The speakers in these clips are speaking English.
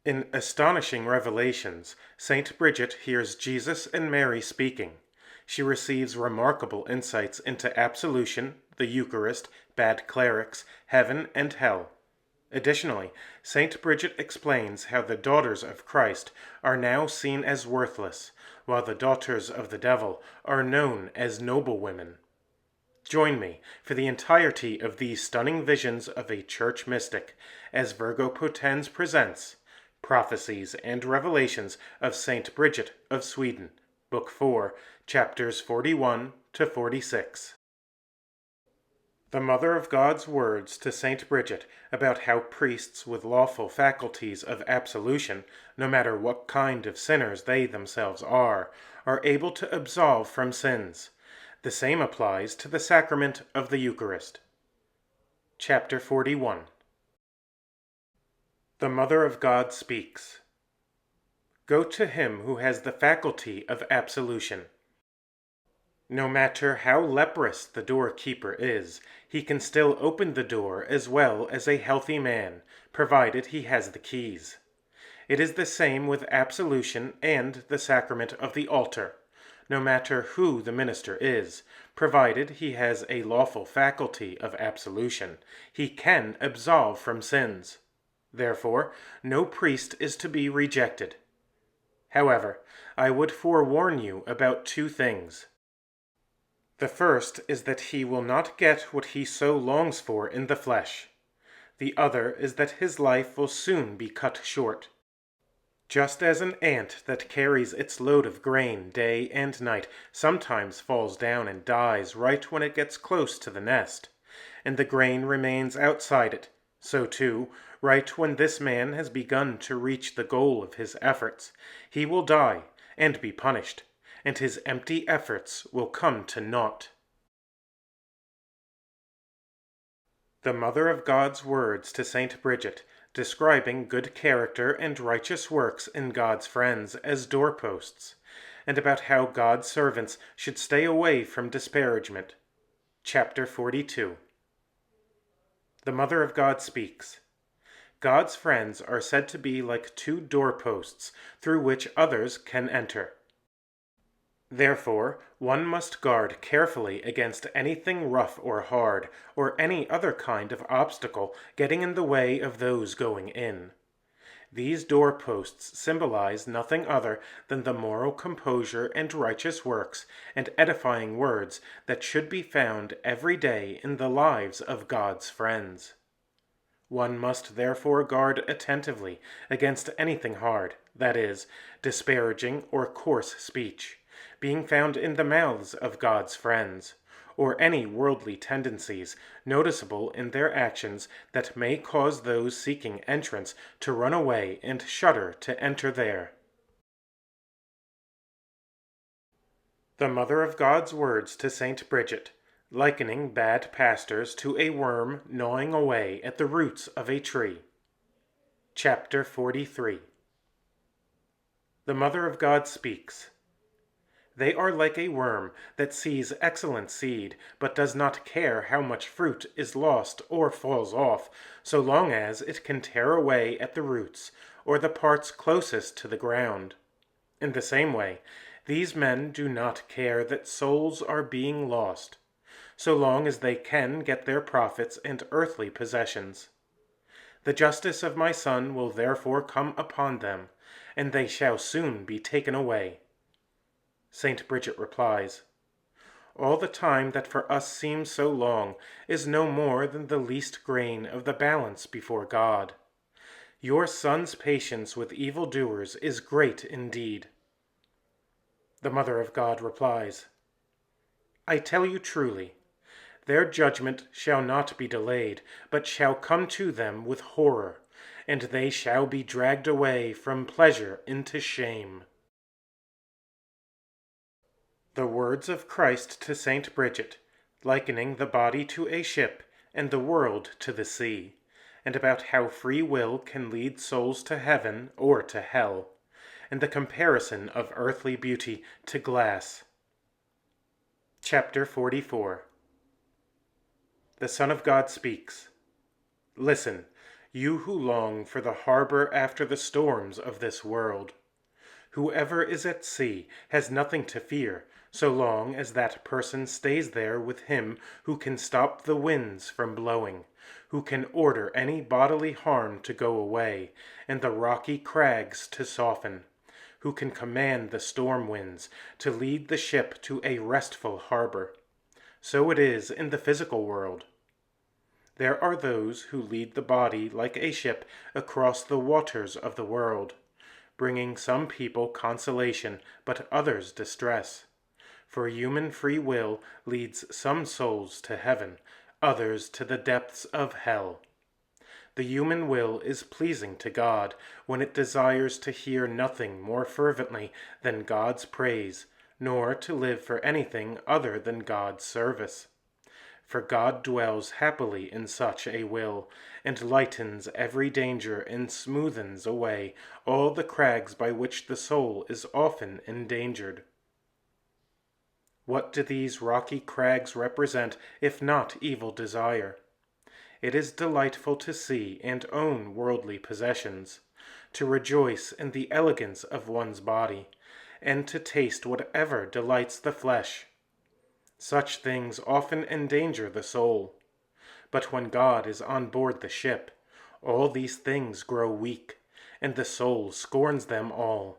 In astonishing revelations, Saint Bridget hears Jesus and Mary speaking. She receives remarkable insights into absolution, the Eucharist, bad clerics, heaven and hell. Additionally, Saint Bridget explains how the daughters of Christ are now seen as worthless, while the daughters of the devil are known as noblewomen. Join me for the entirety of these stunning visions of a church mystic as Virgo Potens presents Prophecies and Revelations of Saint Bridget of Sweden, Book 4, Chapters 41 to 46. The Mother of God's words to Saint Bridget about how priests with lawful faculties of absolution, no matter what kind of sinners they themselves are able to absolve from sins. The same applies to the sacrament of the Eucharist. Chapter 41. The Mother of God speaks. Go to him who has the faculty of absolution. No matter how leprous the doorkeeper is, he can still open the door as well as a healthy man, provided he has the keys. It is the same with absolution and the sacrament of the altar. No matter who the minister is, provided he has a lawful faculty of absolution, he can absolve from sins. Therefore, no priest is to be rejected. However, I would forewarn you about two things. The first is that he will not get what he so longs for in the flesh. The other is that his life will soon be cut short. Just as an ant that carries its load of grain day and night sometimes falls down and dies right when it gets close to the nest, and the grain remains outside it, so too, right when this man has begun to reach the goal of his efforts, he will die and be punished, and his empty efforts will come to naught. The Mother of God's words to Saint Bridget, describing good character and righteous works in God's friends as doorposts, and about how God's servants should stay away from disparagement. Chapter 42. The Mother of God speaks. God's friends are said to be like two doorposts through which others can enter. Therefore, one must guard carefully against anything rough or hard, or any other kind of obstacle getting in the way of those going in. These doorposts symbolize nothing other than the moral composure and righteous works and edifying words that should be found every day in the lives of God's friends. One must therefore guard attentively against anything hard, that is, disparaging or coarse speech, being found in the mouths of God's friends, or any worldly tendencies noticeable in their actions that may cause those seeking entrance to run away and shudder to enter there. The Mother of God's words to Saint Bridget, likening bad pastors to a worm gnawing away at the roots of a tree. Chapter 43. The Mother of God speaks. They are like a worm that sees excellent seed, but does not care how much fruit is lost or falls off, so long as it can tear away at the roots, or the parts closest to the ground. In the same way, these men do not care that souls are being lost, so long as they can get their profits and earthly possessions. The justice of my Son will therefore come upon them, and they shall soon be taken away. Saint Bridget replies, all the time that for us seems so long is no more than the least grain of the balance before God. Your Son's patience with evildoers is great indeed. The Mother of God replies, I tell you truly, their judgment shall not be delayed, but shall come to them with horror, and they shall be dragged away from pleasure into shame. The words of Christ to Saint Bridget, likening the body to a ship and the world to the sea, and about how free will can lead souls to heaven or to hell, and the comparison of earthly beauty to glass. Chapter 44. The Son of God speaks. Listen, you who long for the harbor after the storms of this world. Whoever is at sea has nothing to fear, so long as that person stays there with him who can stop the winds from blowing, who can order any bodily harm to go away, and the rocky crags to soften, who can command the storm winds to lead the ship to a restful harbor. So it is in the physical world. There are those who lead the body like a ship across the waters of the world, bringing some people consolation, but others distress. For human free will leads some souls to heaven, others to the depths of hell. The human will is pleasing to God when it desires to hear nothing more fervently than God's praise, nor to live for anything other than God's service. For God dwells happily in such a will, and lightens every danger and smoothens away all the crags by which the soul is often endangered. What do these rocky crags represent if not evil desire? It is delightful to see and own worldly possessions, to rejoice in the elegance of one's body, and to taste whatever delights the flesh. Such things often endanger the soul. But when God is on board the ship, all these things grow weak, and the soul scorns them all.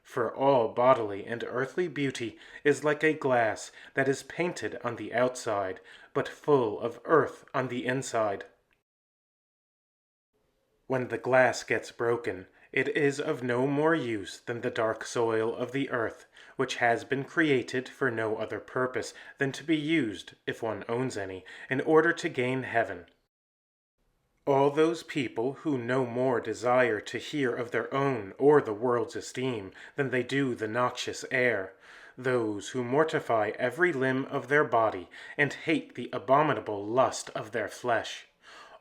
For all bodily and earthly beauty is like a glass that is painted on the outside, but full of earth on the inside. When the glass gets broken, it is of no more use than the dark soil of the earth, which has been created for no other purpose than to be used, if one owns any, in order to gain heaven. All those people who no more desire to hear of their own or the world's esteem than they do the noxious air, those who mortify every limb of their body and hate the abominable lust of their flesh,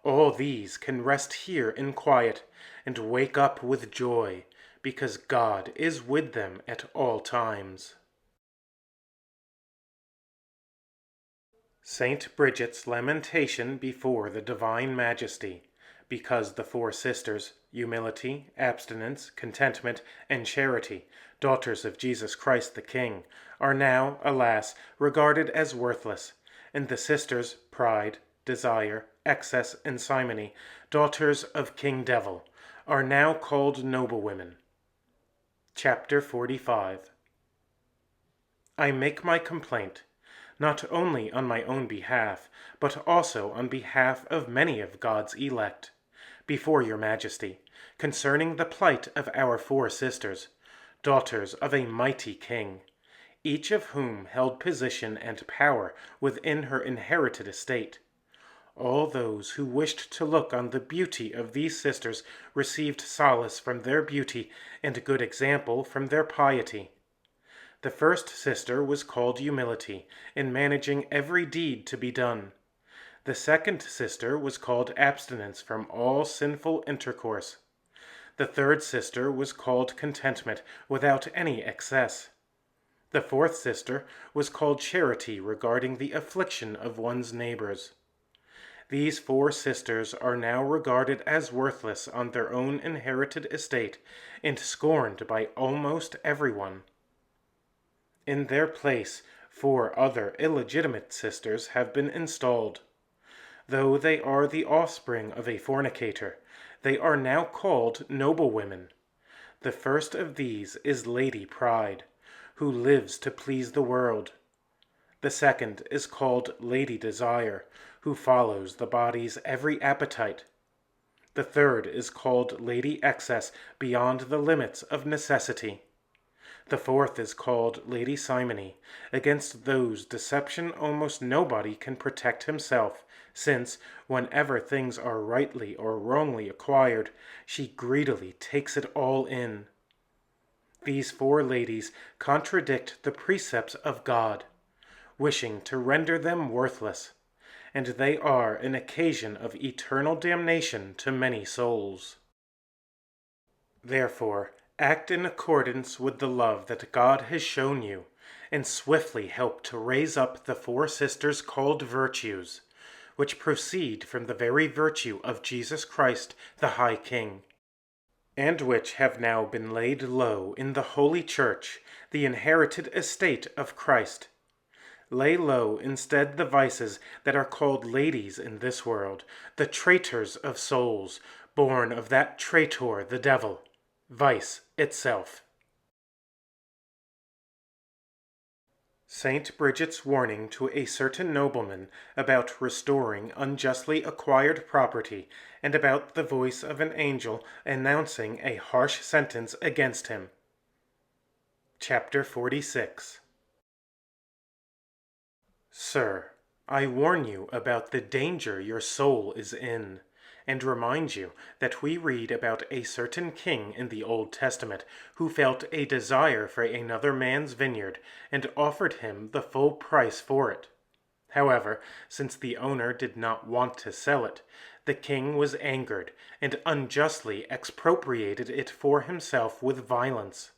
all these can rest here in quiet and wake up with joy, because God is with them at all times. Saint Bridget's lamentation before the Divine Majesty, because the four sisters, humility, abstinence, contentment, and charity, daughters of Jesus Christ the King, are now, alas, regarded as worthless, and the sisters, pride, desire, excess, and simony, daughters of King Devil, are now called noblewomen. Chapter 45. I make my complaint, not only on my own behalf, but also on behalf of many of God's elect, before your Majesty, concerning the plight of our four sisters, daughters of a mighty king, each of whom held position and power within her inherited estate. All those who wished to look on the beauty of these sisters received solace from their beauty and good example from their piety. The first sister was called humility, in managing every deed to be done. The second sister was called abstinence from all sinful intercourse. The third sister was called contentment, without any excess. The fourth sister was called charity, regarding the affliction of one's neighbors. These four sisters are now regarded as worthless on their own inherited estate, and scorned by almost everyone. In their place, four other illegitimate sisters have been installed. Though they are the offspring of a fornicator, they are now called noblewomen. The first of these is Lady Pride, who lives to please the world. The second is called Lady Desire, who follows the body's every appetite. The third is called Lady Excess, beyond the limits of necessity. The fourth is called Lady Simony. Against those deception almost nobody can protect himself, since, whenever things are rightly or wrongly acquired, she greedily takes it all in. These four ladies contradict the precepts of God, wishing to render them worthless, and they are an occasion of eternal damnation to many souls. Therefore, act in accordance with the love that God has shown you, and swiftly help to raise up the four sisters called virtues, which proceed from the very virtue of Jesus Christ, the High King, and which have now been laid low in the Holy Church, the inherited estate of Christ. Lay low instead the vices that are called ladies in this world, the traitors of souls, born of that traitor the devil, vice itself. Saint Bridget's warning to a certain nobleman about restoring unjustly acquired property, and about the voice of an angel announcing a harsh sentence against him. Chapter 46. Sir, I warn you about the danger your soul is in, and remind you that we read about a certain king in the Old Testament who felt a desire for another man's vineyard and offered him the full price for it. However, since the owner did not want to sell it, the king was angered and unjustly expropriated it for himself with violence.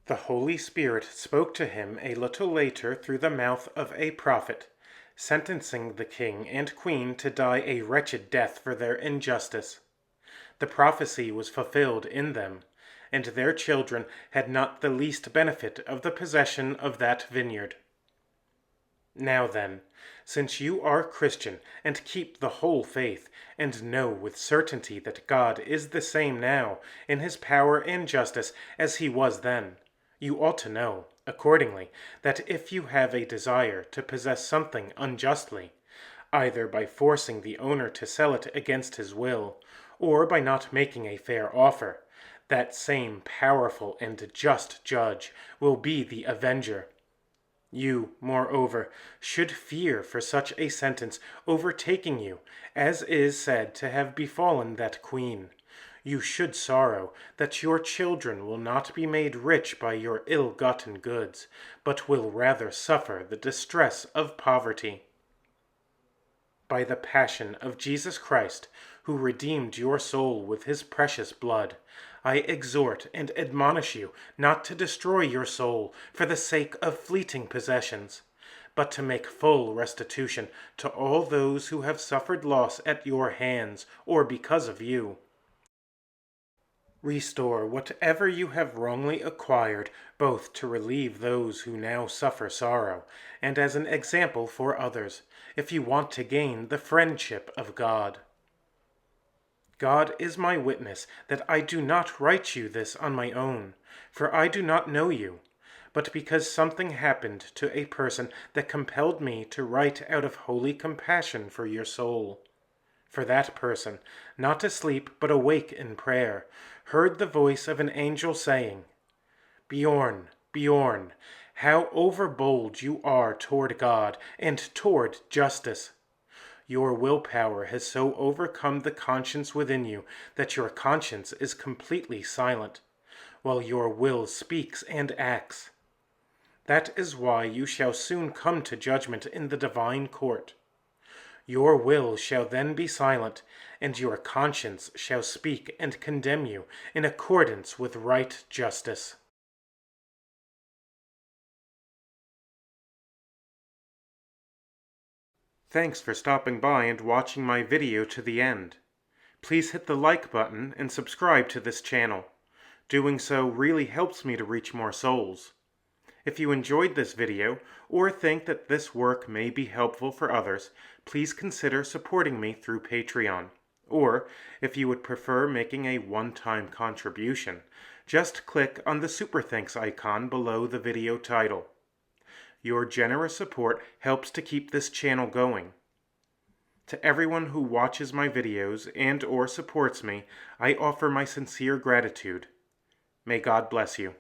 The Holy Spirit spoke to him a little later through the mouth of a prophet, sentencing the king and queen to die a wretched death for their injustice. The prophecy was fulfilled in them, and their children had not the least benefit of the possession of that vineyard. Now then, since you are Christian and keep the whole faith, and know with certainty that God is the same now in his power and justice as he was then, you ought to know, accordingly, that if you have a desire to possess something unjustly, either by forcing the owner to sell it against his will, or by not making a fair offer, that same powerful and just judge will be the avenger. You, moreover, should fear for such a sentence overtaking you, as is said to have befallen that queen. You should sorrow that your children will not be made rich by your ill-gotten goods, but will rather suffer the distress of poverty. By the passion of Jesus Christ, who redeemed your soul with his precious blood, I exhort and admonish you not to destroy your soul for the sake of fleeting possessions, but to make full restitution to all those who have suffered loss at your hands or because of you. Restore whatever you have wrongly acquired, both to relieve those who now suffer sorrow, and as an example for others, if you want to gain the friendship of God. God is my witness that I do not write you this on my own, for I do not know you, but because something happened to a person that compelled me to write out of holy compassion for your soul. For that person, not asleep but awake in prayer, heard the voice of an angel saying, Bjorn, Bjorn, how overbold you are toward God and toward justice. Your willpower has so overcome the conscience within you that your conscience is completely silent, while your will speaks and acts. That is why you shall soon come to judgment in the divine court. Your will shall then be silent, and your conscience shall speak and condemn you in accordance with right justice. Thanks for stopping by and watching my video to the end. Please hit the like button and subscribe to this channel. Doing so really helps me to reach more souls. If you enjoyed this video, or think that this work may be helpful for others, please consider supporting me through Patreon. Or, if you would prefer making a one-time contribution, just click on the Super Thanks icon below the video title. Your generous support helps to keep this channel going. To everyone who watches my videos and/or supports me, I offer my sincere gratitude. May God bless you.